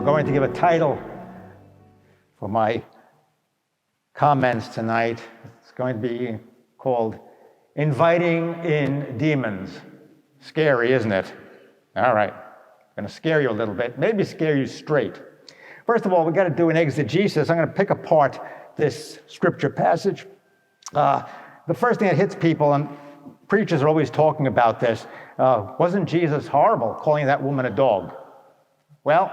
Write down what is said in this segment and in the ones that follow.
going to give a title for my comments tonight. It's going to be called Inviting in Demons. Scary, isn't it? All right. I'm going to scare you a little bit, maybe scare you straight. First of all, we've got to do an exegesis. I'm going to pick apart this scripture passage. The first thing that hits people, and preachers are always talking about this, wasn't Jesus horrible calling that woman a dog? Well,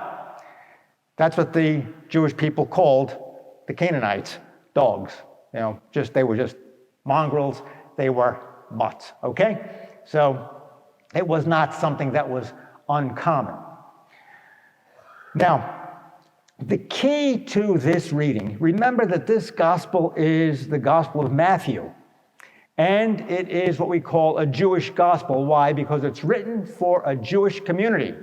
that's what the Jewish people called the Canaanites, dogs. They were just mongrels. They were mutts, okay? So it was not something that was uncommon. Now, the key to this reading, remember that this gospel is the Gospel of Matthew, and it is what we call a Jewish gospel. Why? Because it's written for a Jewish community.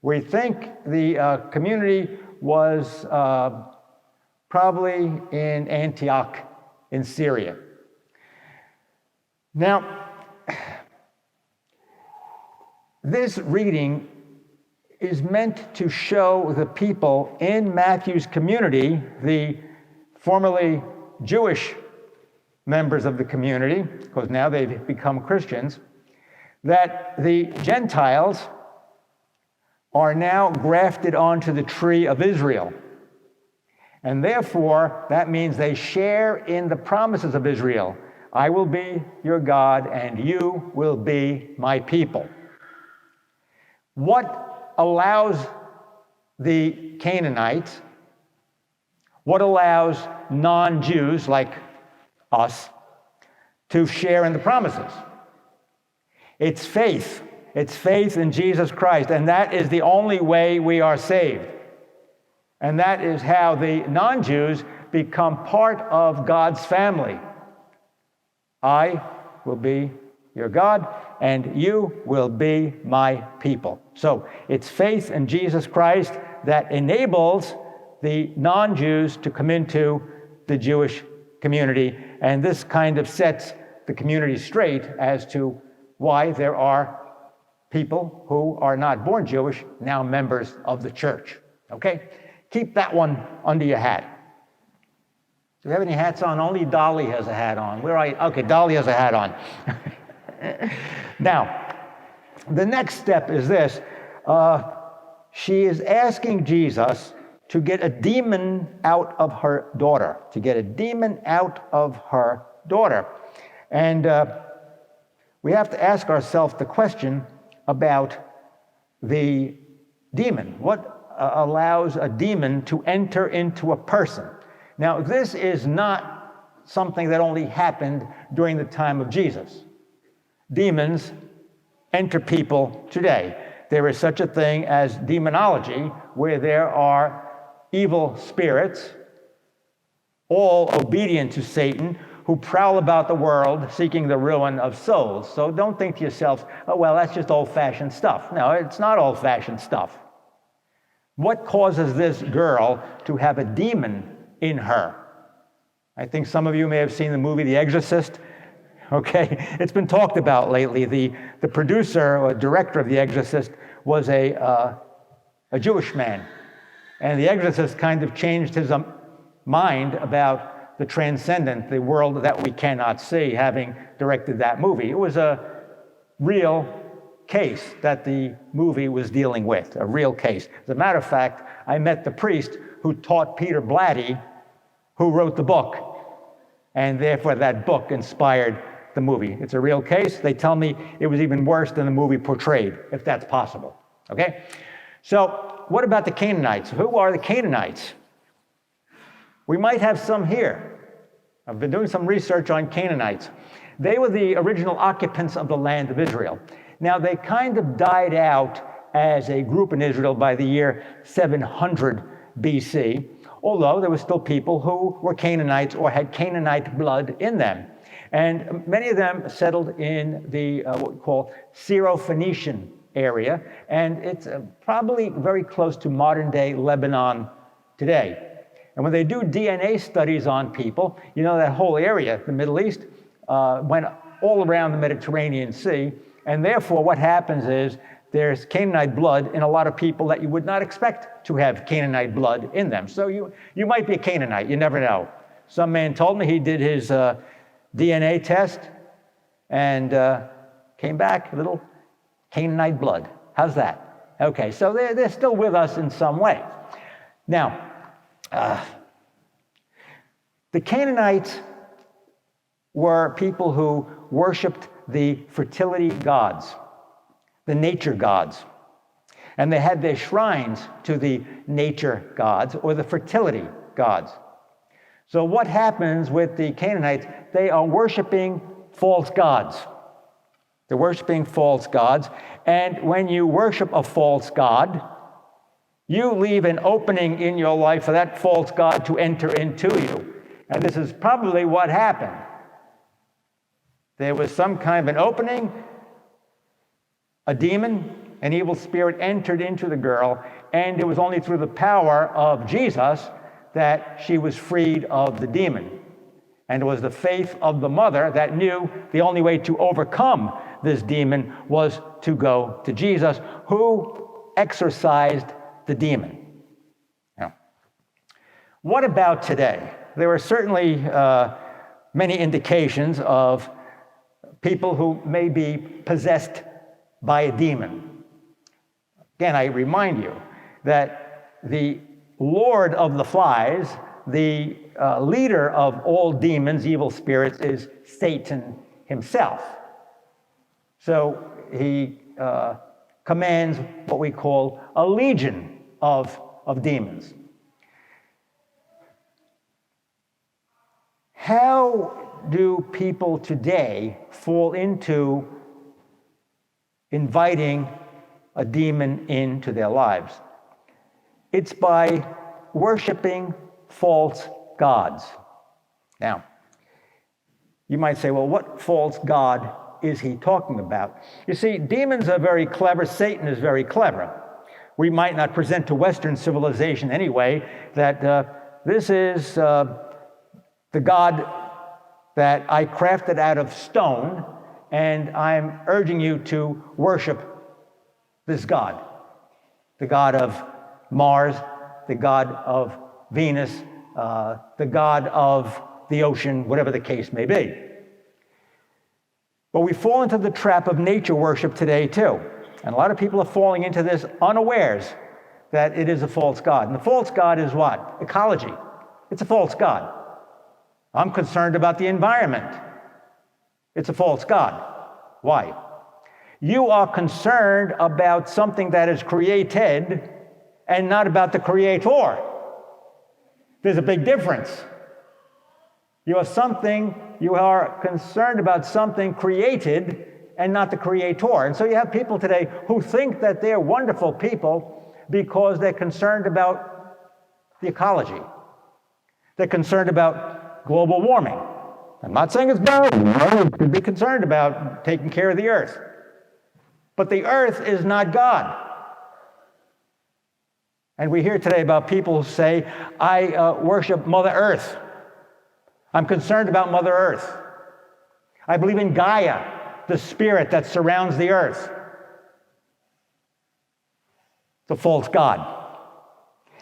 We think the community was probably in Antioch in Syria. Now, this reading is meant to show the people in Matthew's community, the formerly Jewish members of the community, because now they've become Christians, that the Gentiles are now grafted onto the tree of Israel. And therefore, that means they share in the promises of Israel. I will be your God, and you will be my people. What allows the Canaanites, what allows non-Jews like us to share in the promises? It's faith. It's faith in Jesus Christ, and that is the only way we are saved. And that is how the non-Jews become part of God's family. I will be your God, and you will be my people. So it's faith in Jesus Christ that enables the non-Jews to come into the Jewish community, and this kind of sets the community straight as to why there are people who are not born Jewish now members of the church. Okay? Keep that one under your hat. Do we have any hats on? Only Dolly has a hat on. Where are you? Okay, Dolly has a hat on. Now, the next step is this. She is asking Jesus to get a demon out of her daughter, to get a demon out of her daughter. And we have to ask ourselves the question about the demon. What allows a demon to enter into a person? Now, this is not something that only happened during the time of Jesus. Demons enter people today. There is such a thing as demonology, where there are evil spirits, all obedient to Satan, who prowl about the world seeking the ruin of souls. So don't think to yourselves, oh, well, that's just old-fashioned stuff. No, it's not old-fashioned stuff. What causes this girl to have a demon in her? I think some of you may have seen the movie The Exorcist. Okay, it's been talked about lately. The producer or director of The Exorcist was a Jewish man. And The Exorcist kind of changed his mind about the transcendent, the world that we cannot see, having directed that movie. It was a real case that the movie was dealing with, a real case. As a matter of fact, I met the priest who taught Peter Blatty, who wrote the book. And therefore that book inspired the movie. It's a real case. They tell me it was even worse than the movie portrayed, if that's possible. Okay? So what about the Canaanites? Who are the Canaanites? We might have some here. I've been doing some research on Canaanites. They were the original occupants of the land of Israel. Now, they kind of died out as a group in Israel by the year 700 BC, although there were still people who were Canaanites or had Canaanite blood in them. And many of them settled in the what we call Syro-Phoenician area, and it's probably very close to modern-day Lebanon today. And when they do DNA studies on people, you know, that whole area, the Middle East, went all around the Mediterranean Sea, and therefore what happens is there's Canaanite blood in a lot of people that you would not expect to have Canaanite blood in them. So you might be a Canaanite, you never know. Some man told me he did his DNA test and came back a little Canaanite blood. How's that? Okay, so they're still with us in some way. Now, the Canaanites were people who worshiped the fertility gods, the nature gods. And they had their shrines to the nature gods or the fertility gods. So what happens with the Canaanites? They are worshiping false gods. They're worshiping false gods. And when you worship a false god, you leave an opening in your life for that false god to enter into you. And this is probably what happened. There was some kind of an opening, a demon, an evil spirit entered into the girl, and it was only through the power of Jesus that she was freed of the demon. And it was the faith of the mother that knew the only way to overcome this demon was to go to Jesus, who exorcised the demon. Now, what about today? There are certainly many indications of people who may be possessed by a demon. Again, I remind you that the Lord of the Flies, the leader of all demons, evil spirits, is Satan himself. So he commands what we call a legion of demons. How do people today fall into inviting a demon into their lives? It's by worshiping false gods. Now, you might say, well, what false god is he talking about? You see, demons are very clever. Satan is very clever. We might not present to Western civilization anyway that this is the god that I crafted out of stone, and I'm urging you to worship this god, the god of Mars, the god of Venus, the god of the ocean, whatever the case may be. But we fall into the trap of nature worship today too. And a lot of people are falling into this unawares that it is a false god. And the false god is what? Ecology. It's a false god. I'm concerned about the environment. It's a false god. Why? You are concerned about something that is created and not about the creator. There's a big difference. You are concerned about something created and not the creator. And so you have people today who think that they're wonderful people because they're concerned about the ecology. They're concerned about global warming. I'm not saying it's bad. You could be concerned about taking care of the earth. But the earth is not God. And we hear today about people who say, I worship Mother Earth. I'm concerned about Mother Earth. I believe in Gaia, the spirit that surrounds the earth. It's a false god.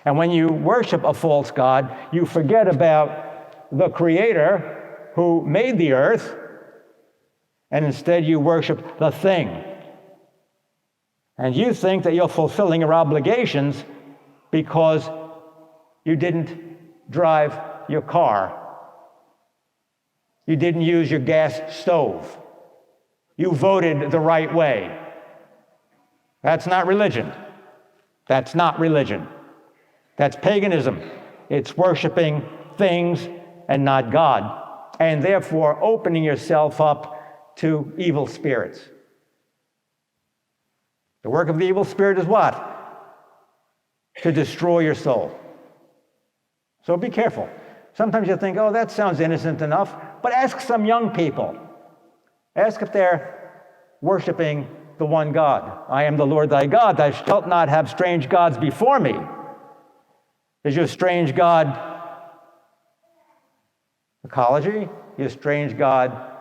And when you worship a false god, you forget about the creator who made the earth, and instead you worship the thing. And you think that you're fulfilling your obligations because you didn't drive your car. You didn't use your gas stove. You voted the right way. That's not religion. That's not religion. That's paganism. It's worshiping things and not God, and therefore opening yourself up to evil spirits. The work of the evil spirit is what? To destroy your soul. So be careful. Sometimes you think, oh, that sounds innocent enough, but ask some young people. Ask if they're worshiping the one God. I am the Lord thy God. Thou shalt not have strange gods before me. Is your strange God ecology? Your strange God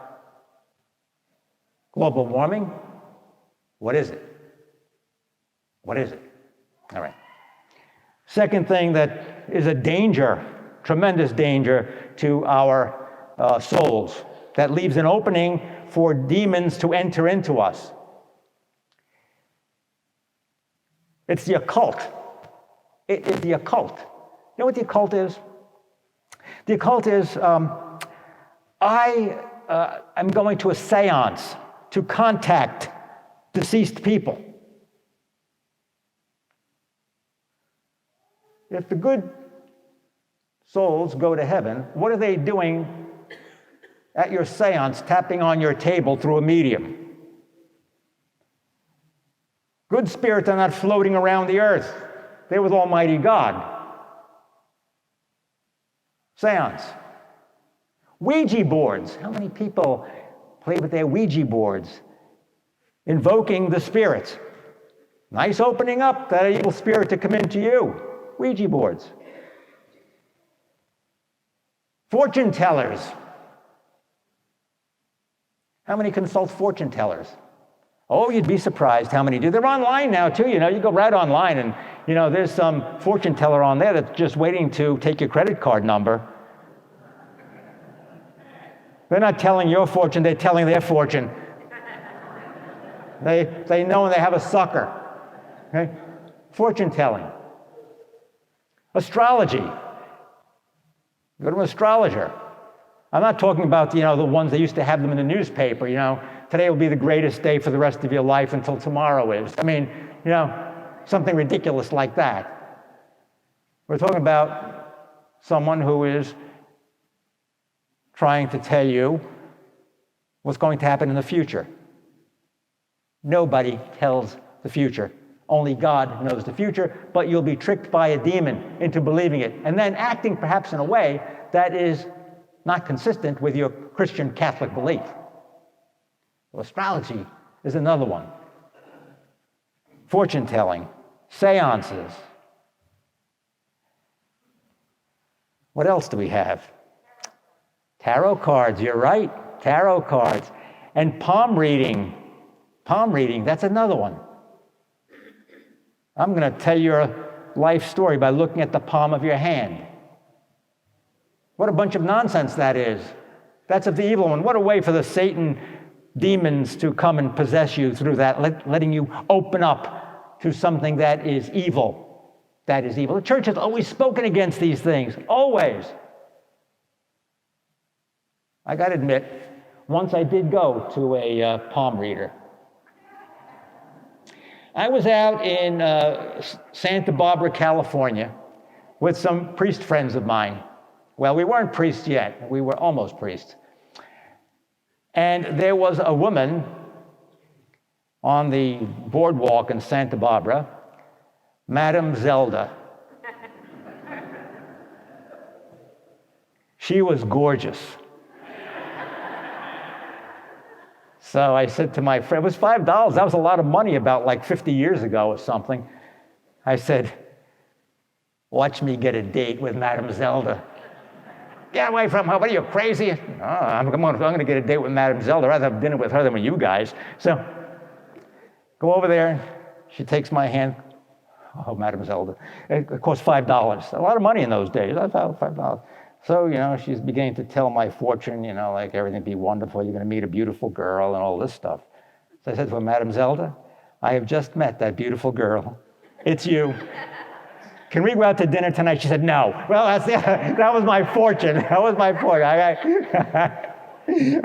global warming? What is it? What is it? All right. Second thing that is a danger, tremendous danger to our souls, that leaves an opening for demons to enter into us. It's the occult. It's the occult. You know what the occult is? The occult is, I'm going to a seance to contact deceased people. If the good souls go to heaven, what are they doing at your seance, tapping on your table through a medium? Good spirits are not floating around the earth. They're with Almighty God. Seance. Ouija boards. How many people play with their Ouija boards? Invoking the spirits. Nice opening up that evil spirit to come into you. Ouija boards. Fortune tellers. How many consult fortune tellers? Oh, you'd be surprised how many do. They're online now, too. You know, you go right online and, you know, there's some fortune teller on there that's just waiting to take your credit card number. They're not telling your fortune, they're telling their fortune. They know and they have a sucker. Okay? Fortune telling. Astrology. Go to an astrologer. I'm not talking about, you know, the ones that used to have them in the newspaper, you know, today will be the greatest day for the rest of your life until tomorrow is. I mean, you know, something ridiculous like that. We're talking about someone who is trying to tell you what's going to happen in the future. Nobody tells the future. Only God knows the future, but you'll be tricked by a demon into believing it, and then acting perhaps in a way that is not consistent with your Christian Catholic belief. Well, astrology is another one. Fortune telling, seances. What else do we have? Tarot cards, you're right, tarot cards. And palm reading. Palm reading, that's another one. I'm going to tell your life story by looking at the palm of your hand. What a bunch of nonsense that is. That's of the evil one. What a way for the Satan demons to come and possess you through that, letting you open up to something that is evil. That is evil. The church has always spoken against these things, always. I got to admit, once I did go to a palm reader. I was out in Santa Barbara, California, with some priest friends of mine. Well, we weren't priests yet. We were almost priests. And there was a woman on the boardwalk in Santa Barbara, Madame Zelda. She was gorgeous. So I said to my friend, it was $5. That was a lot of money about like 50 years ago or something. I said, watch me get a date with Madame Zelda. Get away from her. What are you, crazy? Oh, I'm going to get a date with Madame Zelda. I'd rather have dinner with her than with you guys. So go over there. She takes my hand. Oh, Madame Zelda. It cost $5. A lot of money in those days. I thought $5. So, you know, she's beginning to tell my fortune, you know, like everything be wonderful. You're going to meet a beautiful girl and all this stuff. So I said to her, Madame Zelda, I have just met that beautiful girl. It's you. Can we go out to dinner tonight? She said, no. Well, that was my fortune. That was my fortune.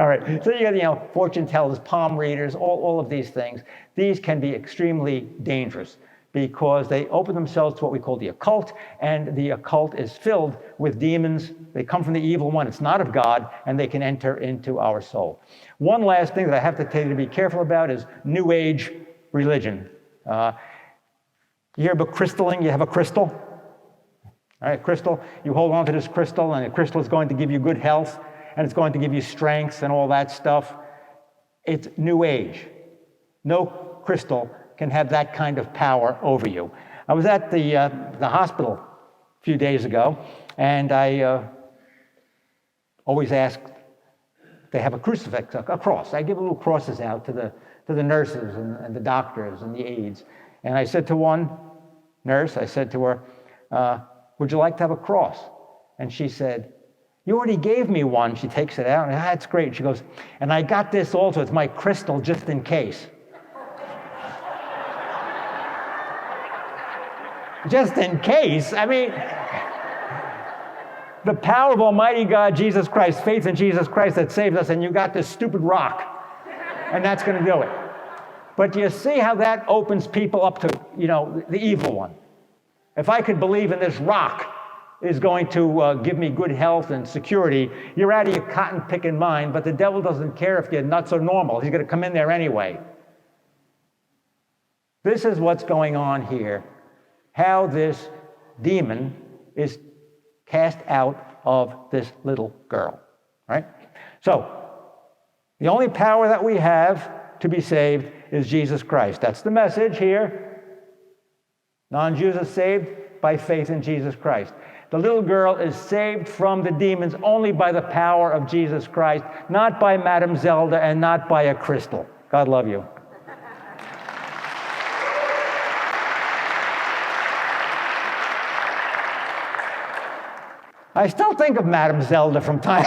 All right. So you got, you know, fortune tellers, palm readers, all of these things. These can be extremely dangerous because they open themselves to what we call the occult, and the occult is filled with demons. They come from the evil one. It's not of God, and they can enter into our soul. One last thing that I have to tell you to be careful about is New Age religion. You hear about crystalling? You have a crystal? All right, crystal. You hold on to this crystal, and the crystal is going to give you good health, and it's going to give you strength and all that stuff. It's New Age. No crystal can have that kind of power over you. I was at the hospital a few days ago, and I always ask, they have a crucifix, a cross. I give little crosses out to the nurses and the doctors and the aides. And I said to one nurse, I said to her, would you like to have a cross? And she said, you already gave me one. She takes it out, and that's great. She goes, and I got this also. It's my crystal just in case. Just in case. I mean, the power of Almighty God, Jesus Christ, faith in Jesus Christ that saves us, and you got this stupid rock. And that's going to do it. But you see how that opens people up to, the evil one. If I could believe in this rock is going to give me good health and security, you're out of your cotton-picking mind, but the devil doesn't care if you're nuts or normal. He's going to come in there anyway. This is what's going on here, how this demon is cast out of this little girl, right? So, the only power that we have to be saved is Jesus Christ. That's the message here. Non-Jews are saved by faith in Jesus Christ. The little girl is saved from the demons only by the power of Jesus Christ, not by Madame Zelda and not by a crystal. God love you. I still think of Madame Zelda from time.